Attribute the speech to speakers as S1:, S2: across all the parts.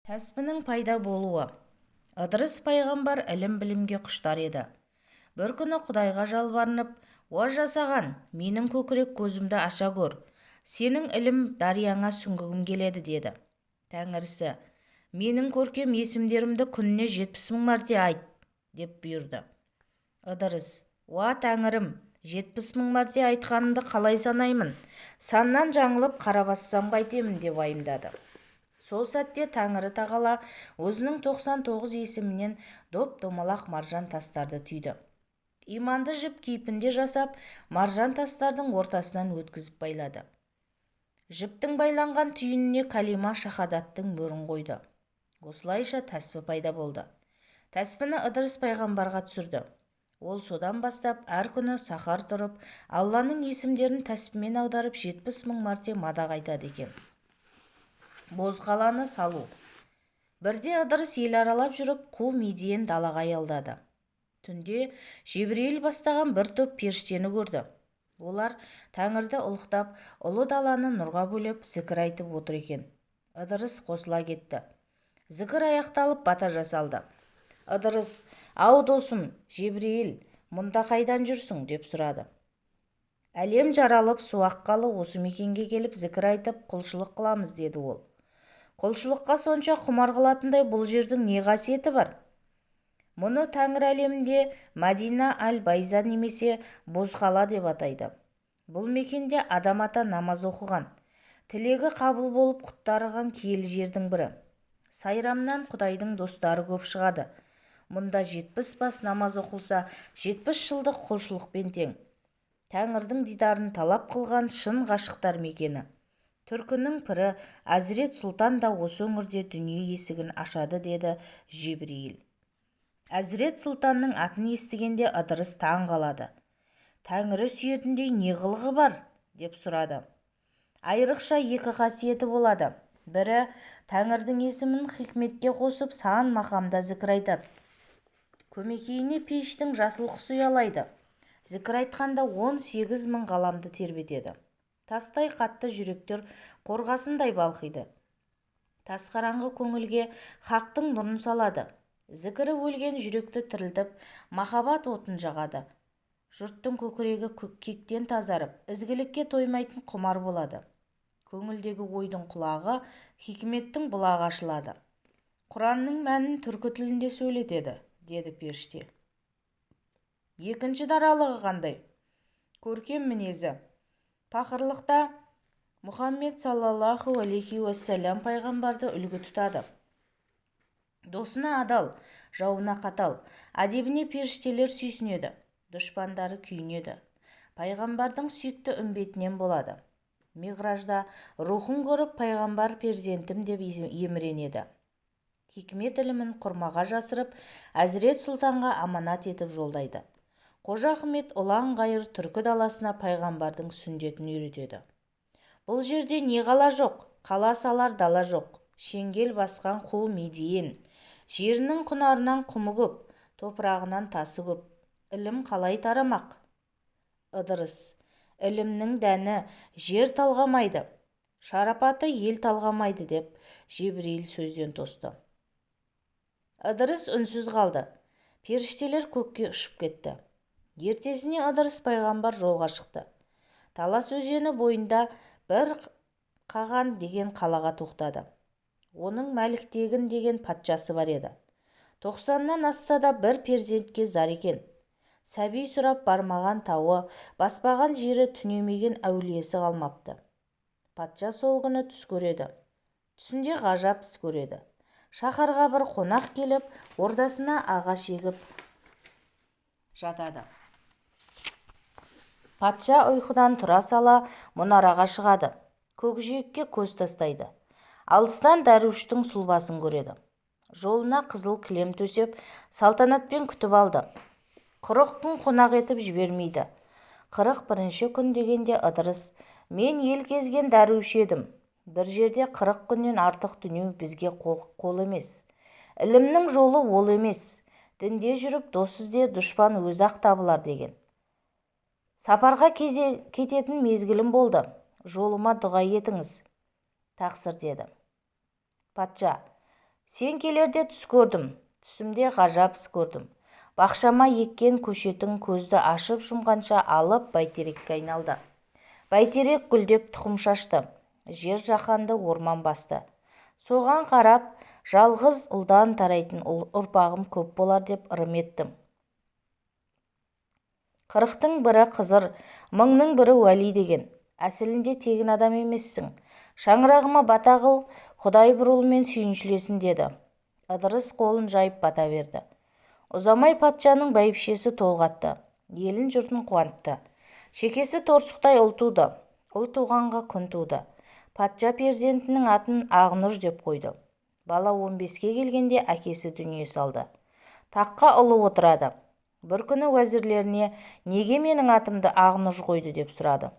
S1: Тәспінің пайда болуы. Ыдырыс пайғамбар ілім-білімге құштар еді. Бір күні Құдайға жалбарынып, «О жасаған, менің көкірек көзімді аша көр. Сенің ілім дарияңа сүңгігім келеді» деді. Тәңірісі, «Менің көркем есімдерімді күніне 70 000 мәрте айт» деп бұйырды. Ыдырыс, «Уа Тәңірім, 70 000 мәрте айтқанымды қалай санаймын? Саннан жаңылып қара бассам қайтемін» деп уайымдады. Сол сәтте Тәңірі тағала өзінің 99 есімінен доп-домалақ маржан тастарды түйді. Иманды жіп кейпінде жасап, маржан тастардың ортасынан өткізіп байлады. Жіптің байланған түйініне калима шахадаттың мөрін қойды. Осылайша тәспі пайда болды. Тәспіні Ыдырыс пайғамбарға түсірді. Ол содан бастап әр күні сахар тұрып, Алланың есімдерін тәспімен аударып 70 000 мәрте мадақ айтады екен. Бозқаланы салу. Бірде Ыдырыс ел аралап жүріп, қу Медиен далаға аялдады. Түнде Жебірейіл бастаған бір топ періштені көрді. Олар Тәңірді ұлықтап, ұлы даланы нұрға бөлеп, зікір айтып отыр екен. Ыдырыс қосыла кетті. Зікір аяқталып, бата жасалды. Ыдырыс, «Ау досым, Жебірейіл, мұнда қайдан жүрсің?» деп сұрады. «Әлем жаралып, су аққалы осы мекенге келіп зікір айтып, құлшылық қыламыз» деді ол. «Құлшылыққа сонша құмар қылатындай бұл жердің не қасиеті бар?» Мұны Тәңір әлемінде Мәдина әл-Байза немесе Бозқала деп атайды. Бұл мекенде адам ата намаз оқыған, тілегі қабыл болып құттарыған киелі жердің бірі. Сайрамнан Құдайдың достары көп шығады. Мұнда 70 бас намаз оқылса, 70 жылдық құлшылықпен тең. Тәңірдің дидарын талап қылған шын ғашықтар мекені. Түркінің пірі Әзірет Сұлтан да осы өңірде дүние есігін ашады деді Жебірейіл. Әзірет Сұлтанның атын естігенде Ыдырыс таң қалады. «Тәңірі сүйетіндей не қылығы бар?» деп сұрады. Айрықша екі қасиеті болады. Бірі, Тәңірдің есімін хикметке қосып сан мақамда зікір айтады. Көмекейіне пештің жасыл құсы ұялайды. Зікір айтқанда 18 000 ғаламды тербетеді. Тастай қатты жүректер қорғасындай балқиды. Тасқараңғы көңілге хақтың нұрын салады. Зікірі өлген жүректі тірілтіп, махаббат отын жағады. Жұрттың көкірегі кектен тазарып, ізгілікке тоймайтын құмар болады. Көңілдегі ойдың құлағы, хикметтің бұлағы ашылады. Құранның мәнін түркі тілінде сөйлетеді, деді періште. Екінші даралығы қандай? Көркем мінезі. Пақырлықта Мұхаммед саллаллаху алейхи уассалям пайғамбарды үлгі тұтады. Досына адал, жауына қатал, әдебіне періштелер сүйсінеді, дұшпандары күйінеді. Пайғамбардың сүйікті үмбетінен болады. Миғражда рухын көріп, пайғамбар перзентім деп еміренеді. Хикмет ілімін құрмаға жасырып, Әзірет Сұлтанға аманат етіп жолдайды. Қожа Ахмет ұлан ғайыр түркі даласына пайғамбардың сүндетін үйретеді. Бұл жерде не қала жоқ, қала салар дала жоқ. Шеңгел басқан қу Медиен. Жерінің құнарынан құмы көп, топырағынан тасы көп. Ілім қалай тарамақ? Ыдырыс, ілімнің дәні жер талғамайды, шарапаты ел талғамайды деп Жебірейіл сөзден тосты. Ыдырыс үнсіз қалды. Періштелер көкке ұшып кетті. Ертесіне Ыдырыс пайғамбар жолға шықты. Талас өзені бойында бір қаған деген қалаға тоқтады. Оның Мәліктегін деген патшасы бар еді. 90-нан асса да бір перзентке зар екен. Сәби сұрап бармаған тауы, баспаған жері, түнемеген әулиесі қалмапты. Патша сол күні түс көреді. Түсінде ғажап іс көреді. Шаһарға бір қонақ келіп, ордасына ағаш егіп жатады. Патша ұйқыдан тұра сала мұнараға шығады. Көкжиекке көз тастайды. Алыстан дәруіштің сұлбасын көреді. Жолына қызыл кілем төсеп, салтанатпен күтіп алды. 40 күн қонақ етіп жібермейді. 41-ші күн дегенде Ыдырыс, «Мен ел кезген дәруіш едім. Бір жерде 40 күннен артық дүние бізге қол емес. Ілімнің жолы ол емес. Дінде жүріп дос ізде, дұшпан өзі-ақ табылар» деген. Сапарға кететін мезгілім болды. Жолыма дұға етіңіз. Тақсыр деді. Патша, Сен келерде түс көрдім, түсімде ғажап іс көрдім. Бақшама еккен көшетің көзді ашып жұмғанша алып бәйтерекке айналды. Бәйтерек гүлдеп тұқым шашты, жер жаһанды орман басты. Соған қарап, жалғыз ұлдан тарайтын ұрпағым көп болар деп ырым еттім. 40-тың бірі Қызыр, 1000-ның бірі Уәли деген. Әсілінде тегін адам емессің. Шаңырағыма бата қыл, Құдай бір ұлмен сүйіншілесін деді. Ыдырыс қолын жайып бата берді. Ұзамай патшаның бәйбішесі толғатты. Елін жұртын қуантты. Шекесі торсықтай ұл туды. Ұл туғанға күн туды. Патша перзентінің атын Ақнұр деп қойды. Бала 15-ке келгенде әкесі дүние салды. Таққа ұлы отырады. Бір күні уәзірлеріне неге менің атымды Ақнұр қойды деп сұрады.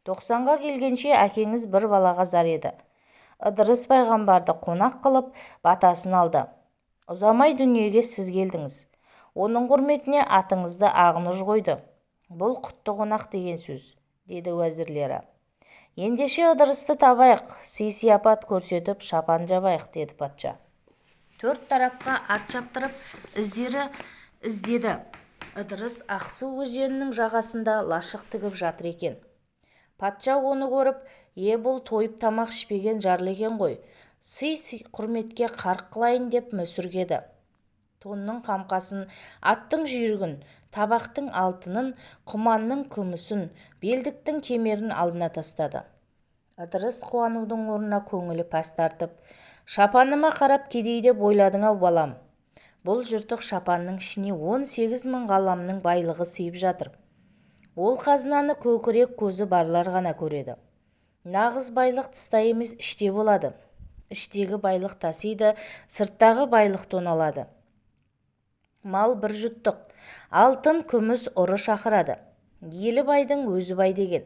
S1: 90-ға келгенше әкеңіз бір балаға зар еді. Ыдырыс пайғамбарды қонақ қылып батасын алды. Ұзамай дүниеге сіз келдіңіз. Оның құрметіне атыңызды Ақнұр қойды. Бұл құтты қонақ деген сөз, деді уәзірлері. Ендеше Ыдырысты табайық, сый-сияпат көрсетіп шапан жабайық, деді патша. 4 тарапқа ат шаптырып іздеді. Ыдырыс Ақсу өзенінің жағасында лашық тігіп жатыр екен. Патша оны көріп, бұл тойып тамақ ішпеген жарлы екен ғой, сый-құрметке қарқ қылайын деп мүсіркеді. Тонның қамқасын, аттың жүйрігін, табақтың алтынын, құманның күмісін, белдіктің кемерін алдына тастады. Ыдырыс қуанудың орнына көңілі пәс тартып, шапаныма қарап кедей деп ойладың-ау балам. Бұл жұртық шапанның ішіне 18 000 ғаламның байлығы сыйып жатыр. Ол қазынаны көкірек көзі барлар ғана көреді. Нағыз байлық тыста емес, іште болады. Іштегі байлық тасиды, сырттағы байлық тоналады. Мал бір жұттық, алтын, күміс ұры шақырады. Елі байдың өзі бай деген.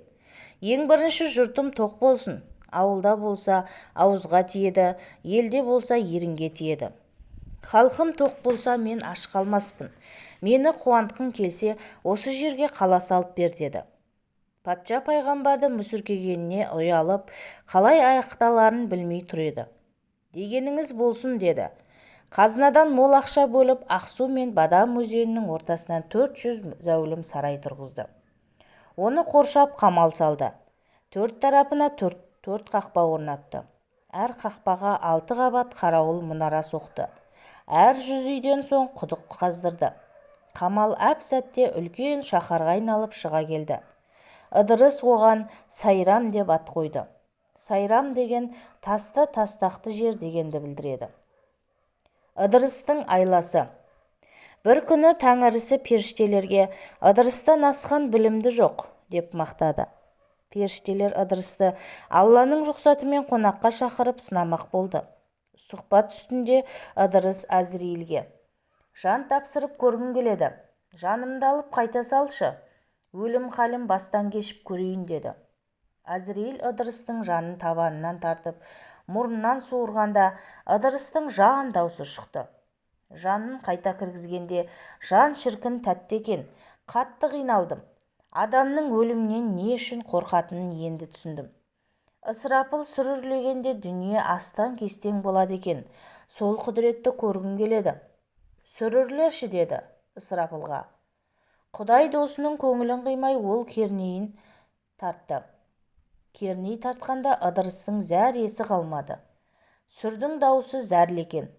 S1: Ең бірінші жұртым тоқ болсын. Ауылда болса ауызға тиеді, елде болса ерінге тиеді. Халқым тоқ болса мен аш қалмаспын. Мені қуантқың келсе, осы жерге қала салып бер, деді. Патша пайғамбарды мүсіркегеніне ұялып, қалай аяқталарын білмей тұр еді. Дегеніңіз болсын, деді. Қазынадан мол ақша бөліп, Ақсу мен Бадам өзенінің ортасынан 400 зәулім сарай тұрғызды. Оны қоршап қамал салды. 4 тарапына 4 қақпа орнатты. Әр қақпаға 6 қабат қарауыл мұнара соқты. Әр 100 үйден соң құдық қаздырды. Қамал әп-сәтте үлкен шаһарға айналып шыға келді. Ыдырыс оған Сайрам деп ат қойды. Сайрам деген тасты, тастақты жер дегенді білдіреді. Ыдырыстың айласы. Бір күні Тәңірісі періштелерге Ыдырыстан асқан білімді жоқ деп мақтады. Періштелер Ыдырысты Алланың рұқсатымен қонаққа шақырып сынамақ болды. Сұхбат үстінде Ыдырыс Әзірейілге: жан тапсырып көргім келеді. Жанымды алып қайта салшы. Өлім халім бастан кешіп көрейін, деді. Әзірейіл Ыдырыстың жанын табанынан тартып, мұрнынан суырғанда Ыдырыстың жан даусы шықты. Жанын қайта кіргізгенде жан шіркін тәтті екен, қатты қиналдым. Адамның өлімнен не үшін қорқатынын енді түсіндім. Ысырапыл сүр үрлегенде дүние астан-кестең болады екен, сол құдіретті көргім келеді. Сүр үрлерші, деді Ысырапылға. Құдай досының көңілін қимай ол кернейін тартты. Керней тартқанда Ыдырыстың зәр есі қалмады. Сүрдің даусы зәрлі екен.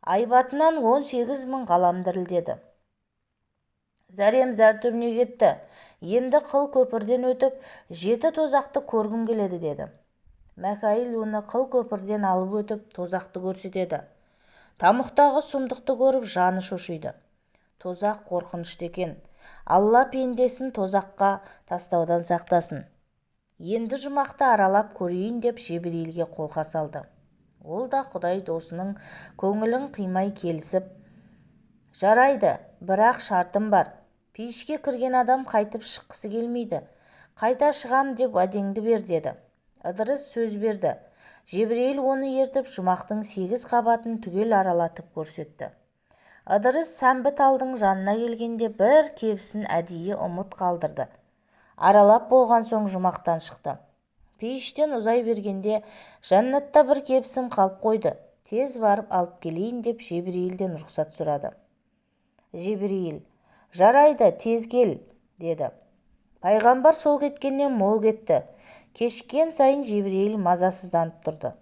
S1: Айбатынан 18 000 ғалам дірілдеді. Зәрем зәр түбіне кетті. Енді қыл көпірден өтіп, 7 тозақты көргім келеді, деді. Мәкайыл оны қыл көпірден алып өтіп, тозақты көрсетеді. Тамұқтағы сұмдықты көріп, жаны шошиды. Тозақ қорқынышты екен. Алла пендесін тозаққа тастаудан сақтасын. Енді жұмақты аралап көрейін деп Жебірейілге қолқа салды. Ол да Құдай досының көңілін қимай келісіп: жарайды, бірақ шартым бар. Пейішке кірген адам қайтып шыққысы келмейді. Қайта шығам деп уәдеңді бер, деді. Ыдырыс сөз берді. Жебірейіл оны ертіп жұмақтың 8 қабатын түгел аралатып көрсетті. Ыдырыс сәмбі талдың жанына келгенде бір кебісін әдейі ұмыт қалдырды. Аралап болған соң жұмақтан шықты. Пейіштен ұзай бергенде: жаннатта бір кебісім қалып қойды. тез барып алып келейін деп Жебірейілден рұқсат сұрады. Жебірейіл: жарайды, тез кел, деді. Пайғамбар сол кеткеннен мол кетті. Кешіккен сайын Жебірейіл мазасызданып тұрды.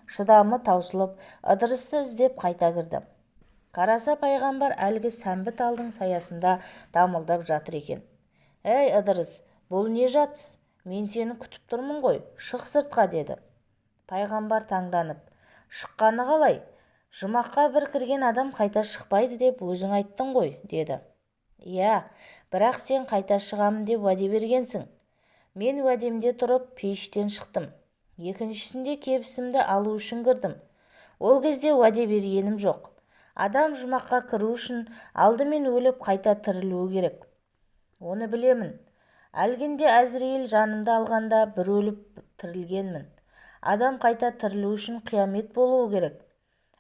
S1: Шыдамы таусылып, Ыдырысты іздеп қайта кірді. Қараса, пайғамбар әлгі сәмбі талдың саясында дамылдап жатыр екен. «Әй, Ыдырыс, бұл не жатыс? Мен сені күтіп тұрмын ғой, шық сыртқа», деді. Пайғамбар таңданып: «Шыққаны қалай? Жұмаққа бір кірген адам қайта шықпайды деп өзің айттың ғой», деді. «Иә, бірақ сен қайта шығамын деп уәде бергенсің. Мен уәдемде тұрып пейіштен шықтым. Екіншісінде кебісімді алу үшін кірдім. Ол кезде уәде бергенім жоқ. Адам жұмаққа кіру үшін алдымен өліп қайта тірілуі керек. Оны білемін. Әлгінде Әзірейіл жанымды алғанда бір өліп тірілгенмін. Адам қайта тірілу үшін қиямет болуы керек.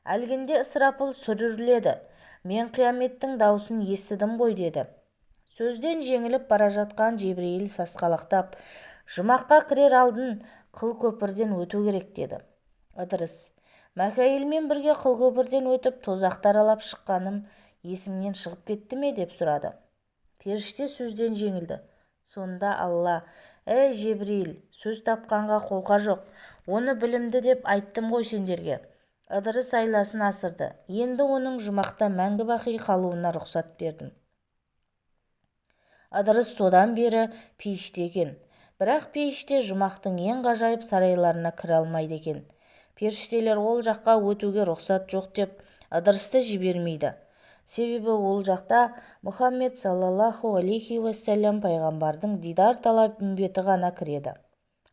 S1: Әлгінде Ысырапыл сүр үрледі. Мен қияметтің даусын естідім ғой», деді. Сөзден жеңіліп бара жатқан Жебірейіл сасқалақтап: «Жұмаққа кірер алдын қыл көпірден өту керек», деді. Ыдырыс: «Мәкәйілмен бірге қыл көпірден өтіп тозақты аралап шыққаным есіңнен шығып кетті ме?» деп сұрады. Періште сөзден жеңілді. Сонда Алла: «Әй Жебірейіл, сөз тапқанға қолқа жоқ. Оны білімді деп айттым ғой сендерге». Ыдырыс айласын асырды. Енді оның жұмақта мәңгі бақи қалуына рұқсат бердім. Ыдырыс содан бері пейіште екен. Бірақ пейіште жұмақтың ең ғажайып сарайларына кіре алмайды екен. Періштелер ол жаққа өтуге рұқсат жоқ деп Ыдырысты жібермейді. Себебі ол жақта Мұхаммед саллаллаху алейхи уассалям пайғамбардың дидар талап үмбеті ғана кіреді.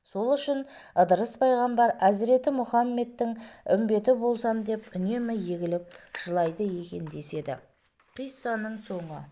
S1: Сол үшін Ыдырыс пайғамбар Әзіреті Мұхаммедтің үмбеті болсам деп үнемі егіліп жылайды екен деседі. Қиссаның соңы.